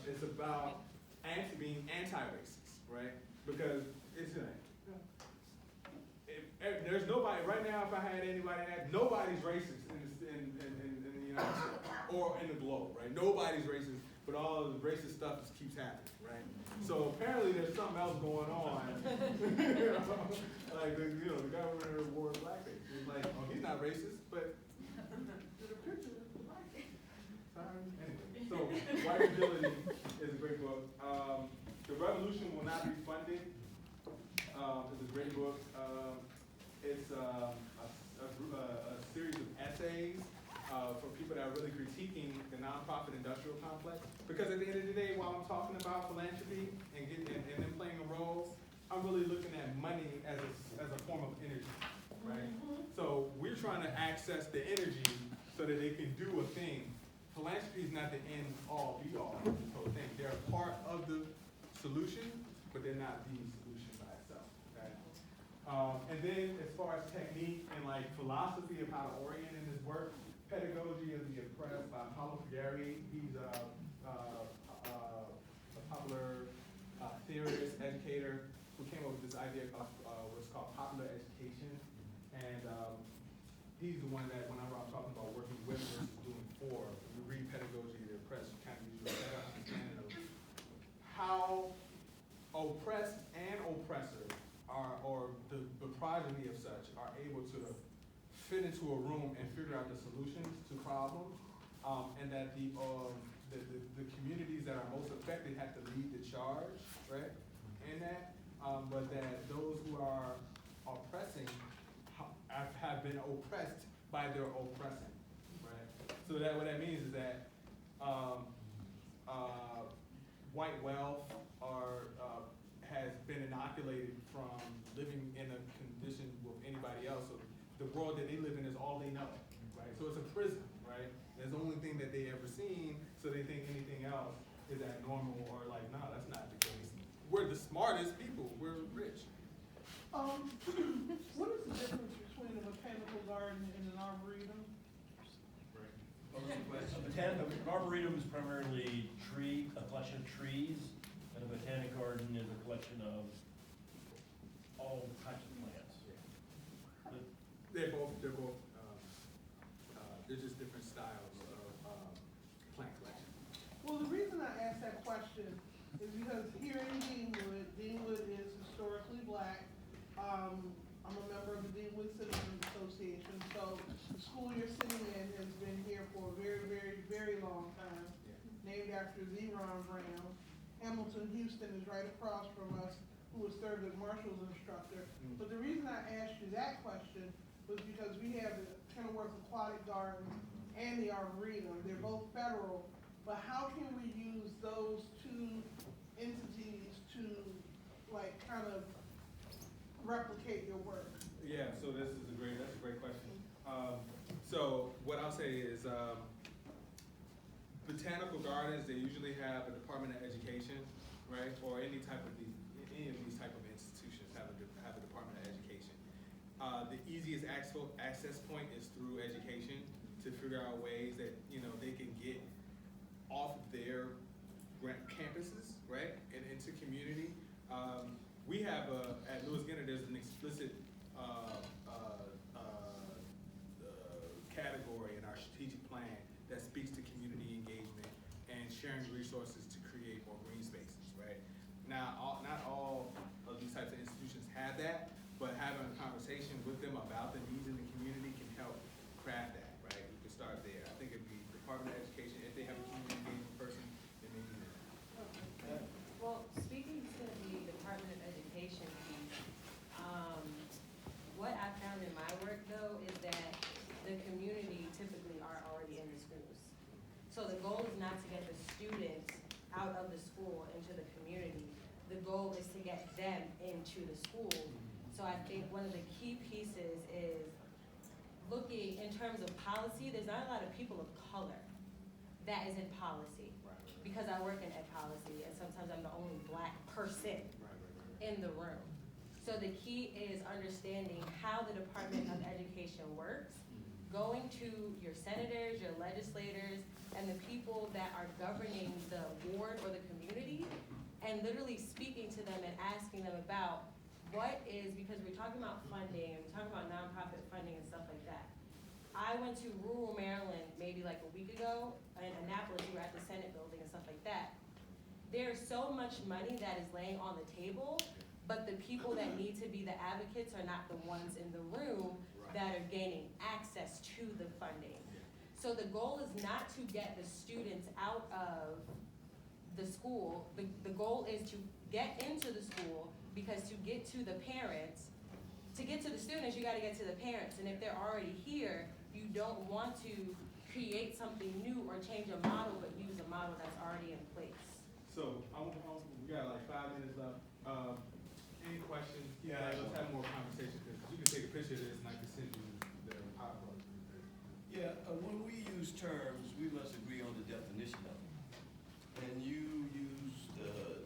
Speaker 1: It's about being anti-racist, right? Because there's nobody, right now if I had anybody ask, nobody's racist in the United States or in the globe, right? Nobody's racist, but all of the racist stuff just keeps happening, right? So apparently there's something else going on. The government rewards blackface. It's like, oh, he's not racist, but there's a picture of blackface. Sorry. Anyway, so White Fragility is a great book. The Revolution Will Not Be Funded is a great book. It's a series of essays for people that are really critiquing the nonprofit industrial complex. Because at the end of the day, while I'm talking about philanthropy and them playing a role, I'm really looking at money as a form of energy, right? So we're trying to access the energy so that they can do a thing. Philanthropy is not the end all be all of this whole thing. They're part of the solution. not the solution by itself. Okay? And then as far as technique and like philosophy of how to orient in this work, Pedagogy of the Oppressed by Paulo Freire. He's a popular theorist, educator, who came up with this idea of what's called popular education. And he's the one that whenever I'm talking about working with versus doing for, when you read Pedagogy of the Oppressed, you kind of use a better understanding of how oppressed and oppressor are, or the progeny of such, are able to fit into a room and figure out the solutions to problems, and that the communities that are most affected have to lead the charge, right? In that, but that those who are oppressing have been oppressed by their oppressing, right? So that what that means is that white wealth has been inoculated from living in a condition with anybody else. So the world that they live in is all they know, right? So it's a prison, right? It's the only thing that they ever seen, so they think anything else is abnormal or like, no, that's not the case. We're the smartest people. We're rich.
Speaker 3: What is the difference between a botanical garden and an arboretum?
Speaker 4: An arboretum is primarily a collection of trees, and a botanic garden is a collection of all types of plants.
Speaker 1: They're just different styles of plant collection.
Speaker 3: Well, the reason I asked that question is because here in Deanwood is historically black. I'm a member of the Deanwood Citizens Association, so the school you're sitting in has been here for a very, very, very long time, named after Z. Ron Brown. Hamilton Houston is right across from us, who was served as Marshall's instructor. But the reason I asked you that question was because we have the Kenilworth Aquatic Garden and the Arboretum. They're both federal, but how can we use those two entities to like kind of replicate your work?
Speaker 1: Yeah, so that's a great question. So what I'll say is botanical gardens, they usually have a Department of Education, right? Or any of these type of institutions have a Department of Education. The easiest access point is through education, to figure out ways that they can get off their campuses, right, and into community. We have at Lewis Ginter, there's an explicit category in our strategic plan that speaks to community engagement and sharing resources to create more green spaces, right? Now, not all of these types of institutions have that, but having a conversation with them about the needs in the community can help craft that, right? We can start there. I think it'd be Department of Education, if they have a community engagement person, then maybe that.
Speaker 5: Well, speaking to the Department of Education piece, what I found in my work though is that the community typically are already in the schools. So the goal is not to get the students out of the school into the community. The goal is to get them into the school. So I think one of the key pieces is looking in terms of policy. There's not a lot of people of color that is in policy, because I work in ed policy and sometimes I'm the only black person in the room. So the key is understanding how the Department of Education works, going to your senators, your legislators, and the people that are governing the ward or the community, and literally speaking to them and asking them about what is, because we're talking about funding, and we're talking about nonprofit funding and stuff like that. I went to rural Maryland maybe like a week ago, in Annapolis, we were at the Senate building and stuff like that. There's so much money that is laying on the table, but the people that need to be the advocates are not the ones in the room that are gaining access to the funding. So the goal is not to get the students out of the school. The goal is to get into the school, because to get to the parents, to get to the students, you gotta get to the parents. And if they're already here, you don't want to create something new or change a model, but use a model that's already in place.
Speaker 1: So we got like 5 minutes left. Any questions?
Speaker 4: Yeah,
Speaker 1: let's have more conversation, because you can take a picture of this and I can send you the PowerPoint.
Speaker 6: Yeah, when we use terms, we must agree on the definition of them. And you use the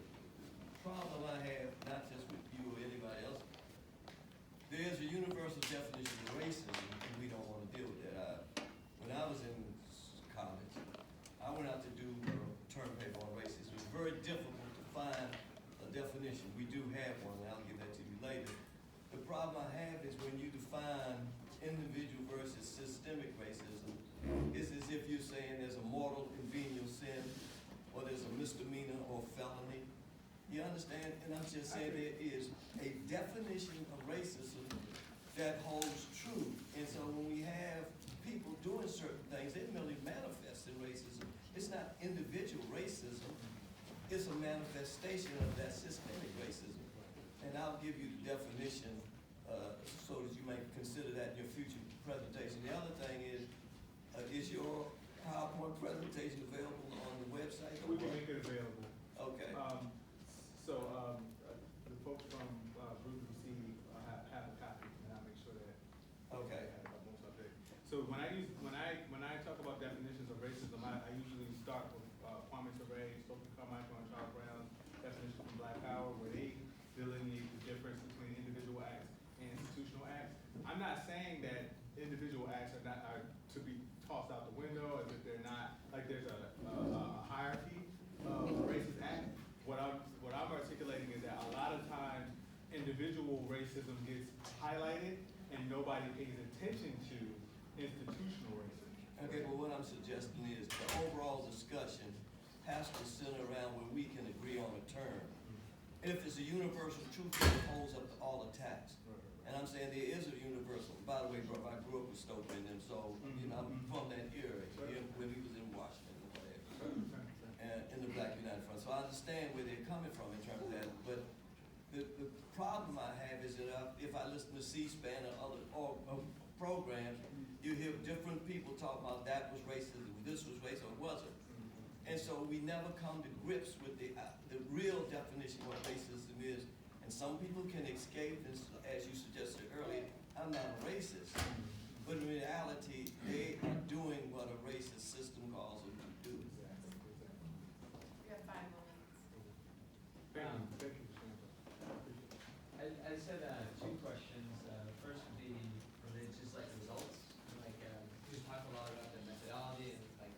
Speaker 6: problem I have, not definition of racism, and we don't want to deal with that. When I was in college, I went out to do a term paper on racism. It was very difficult to find a definition. We do have one, and I'll give that to you later. The problem I have is when you define individual versus systemic racism, it's as if you're saying there's a mortal and venial sin, or there's a misdemeanor or felony. You understand? And I'm just saying there is a definition of racism that holds true. And so when we have people doing certain things, they merely manifest in racism. It's not individual racism. It's a manifestation of that systemic racism. And I'll give you the definition so that you may consider that in your future presentation. The other thing is your PowerPoint presentation available on the website?
Speaker 1: We can make it available.
Speaker 6: Okay.
Speaker 1: The folks from Group C have a copy, and I'll make sure that
Speaker 6: Okay.
Speaker 1: I have most of it. So when I talk about definitions of racism, I usually start with Kwame Ture, Stokely Carmichael, and Charles Brown's definition from Black Power, where they delineate the difference between individual acts and institutional acts. I'm not saying that individual acts are to be tossed out the window, as if they're not, like there's a hierarchy of racist acts. What I'm articulating is that a lot of times individual racism gets highlighted and nobody pays attention to institutional racism.
Speaker 6: Okay, well, what I'm suggesting is the overall discussion has to center around where we can agree on a term. If it's a universal truth, it holds up to all attacks. And I'm saying there is a universal. By the way, bro, I grew up with Stokely, and so, you know, I'm from that era, when he was in Washington or whatever, and in the Black United Front. So I understand where they're coming from in terms of that, but the problem I have is that if I listen to C-SPAN or other programs, you hear different people talk about that was racism, this was racism, or wasn't. And so we never come to grips with the real definition of what racism is. And some people can escape, as you suggested earlier, I'm not a racist. But in reality, they are doing what a racist system calls them to do.
Speaker 5: You have 5 minutes.
Speaker 1: Thank you.
Speaker 7: I just had 2 questions. First would be related to just like results. Like you talked a lot about the methodology, and like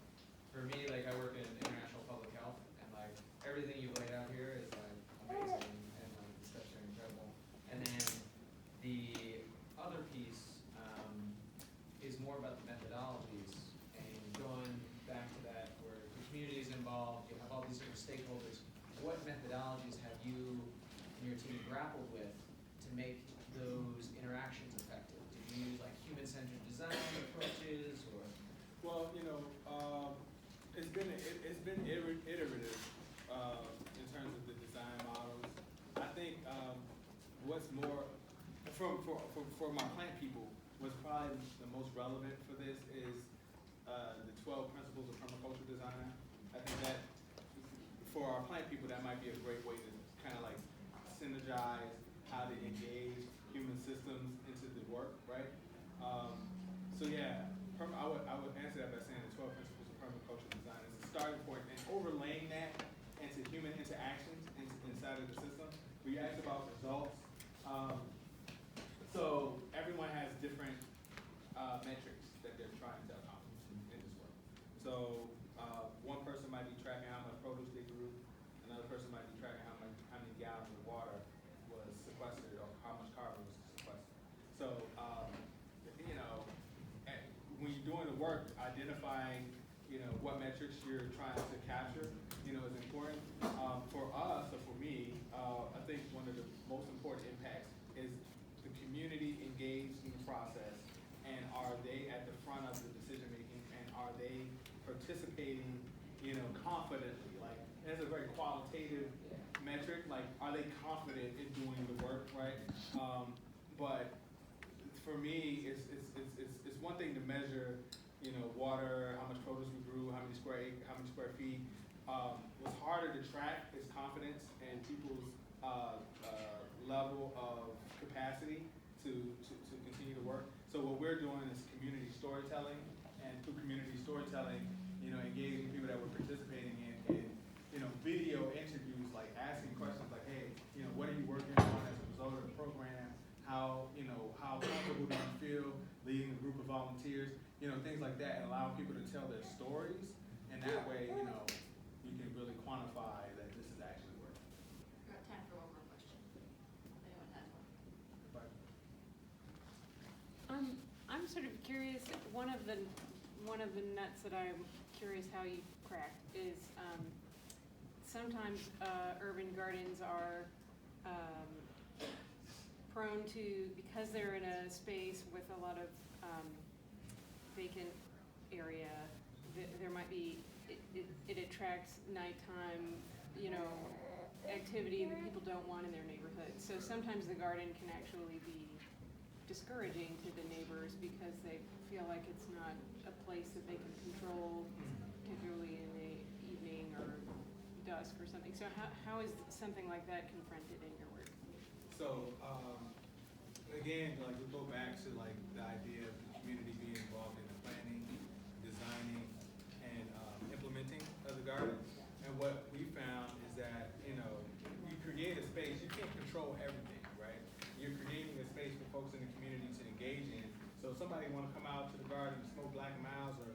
Speaker 7: for me, like I work in international public health, and like everything you've laid out here is like amazing, and like the steps are incredible. And then the other piece is more about the methodologies, and going back to that where the community is involved, you have all these different stakeholders. What methodologies have you and your team grappled with to make those interactions effective? Did you use like human-centered design approaches, or?
Speaker 1: Well, you know, it's been iterative in terms of the design models. I think what's more for my plant people, what's probably the most relevant for this is the 12 principles of permaculture design. I think that for our plant people, that might be a great way to kind of like synergize how to engage human systems into the work, right? So yeah, I would answer that by saying the 12 principles of permaculture design is a starting point, and overlaying that into human interactions inside of the system. We asked about results. So everyone has different metrics that they're trying to accomplish in this work. So one person might be tracking how much produce they grew, another person might be tracking how many gallons of water was sequestered, or how much carbon was sequestered. So you know, when you're doing the work, identifying what metrics you're trying to capture, is important. For us, or for me, I think one of the most important impacts is the community engaged in the process, and are they at the front of the decision making, and are they participating, confidently? Like, that's a very qualitative metric. Like, are they confident in doing the work, right? But for me, it's one thing to measure, water, how much produce we grew, how many square feet. What's harder to track is confidence and people's level of capacity to continue to work. So what we're doing is community storytelling, and through community storytelling, engaging people that we're participating in video interviews, like asking questions like, hey, what are you working on as a result of the program? How comfortable do you volunteers, things like that, and allow people to tell their stories, and that way, you can really quantify that this is actually working.
Speaker 8: We've got time for one more question. Anyone has one?
Speaker 9: I'm sort of curious, one of the nuts that I'm curious how you cracked is, sometimes, urban gardens are, prone to, because they're in a space with a lot of, vacant area, there might be, it attracts nighttime, activity that people don't want in their neighborhood. So sometimes the garden can actually be discouraging to the neighbors because they feel like it's not a place that they can control, particularly in the evening or dusk or something. So how is something like that confronted in your work?
Speaker 1: So, again, like we go back to like the idea of the community being involved in the planning, designing, and implementing of the garden. And what we found is that, you create a space, you can't control everything, right? You're creating a space for folks in the community to engage in. So if somebody want to come out to the garden and smoke Black and Miles or,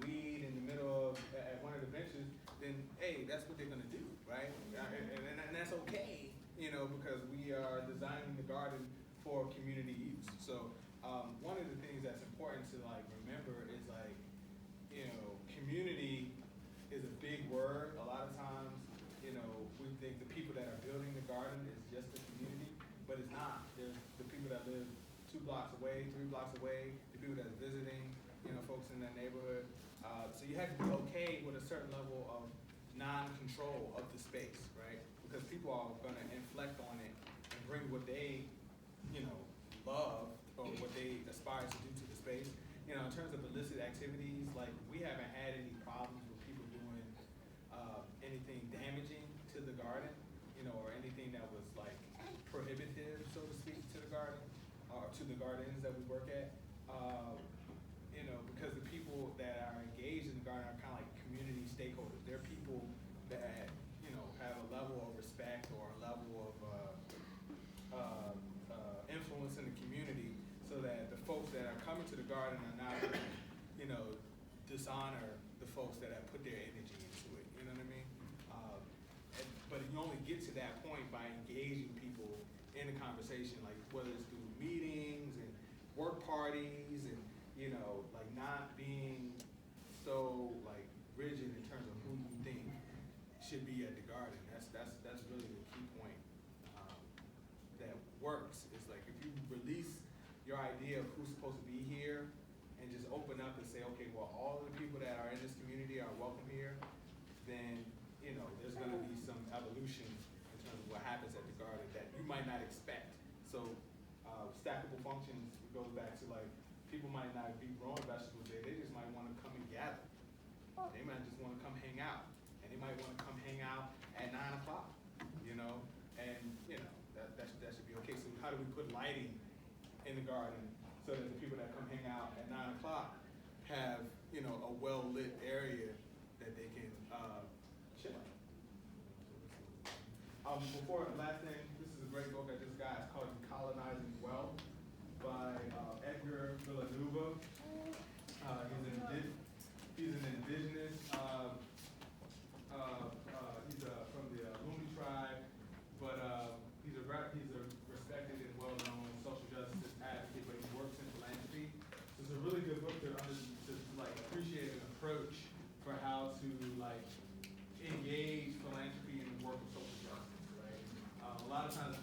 Speaker 1: weed in the middle of, at one of the benches, then, hey, that's what they're going to do, right? And that's okay, because we are designing the garden for community use. So one of the things that's important to like remember is like, community is a big word. A lot of times, we think the people that are building the garden is just the community, but it's not. There's the people that live 2 blocks away, 3 blocks away, the people that are visiting, folks in that neighborhood. So you have to be okay with a certain level of non-control of the space, right? Because people are gonna inflect on it and bring what they, love or what they aspire to do to the space. In terms of illicit activities, like we haven't had any problems with people doing anything damaging to the garden, or anything that was like prohibitive, so to speak, to the garden or to the gardens that we work at. Because the people that are engaged in the garden are kind of like community stakeholders. They're people that have a level of respect or a level of influence in the community, so that the folks that are coming to the garden are not, dishonor the folks that have put their energy into it. You know what I mean? But you only get to that point by engaging people in the conversation, like whether it's through meetings and work parties and, like not being so like rigid in terms of who you think should be at the garden. That's really the key point that works. It's like if you release your idea of who's supposed to be here and just open up and say, okay, well, all of the people that are in this community are welcome here, then, there's going to be some evolution in terms of what happens at the garden that you might not expect. So stackable functions goes back to like, people might not be growing vegetables there, they just might want to come and gather. They might just want to come hang out. And they might want to come hang out at 9 o'clock, and that should be okay. So how do we put lighting in the garden so that the people that come hang out at 9 o'clock have, a well-lit area that they can chill in? Last thing, this is a great book I just got. It's called Colonizing Wealth by Edgar Villanueva. He's an indigenous, he's from the Lumi tribe, but he's a respected and well-known social justice advocate, but he works in philanthropy. So it's a really good book to like appreciate an approach for how to like engage philanthropy in the work of social justice, right? A lot of times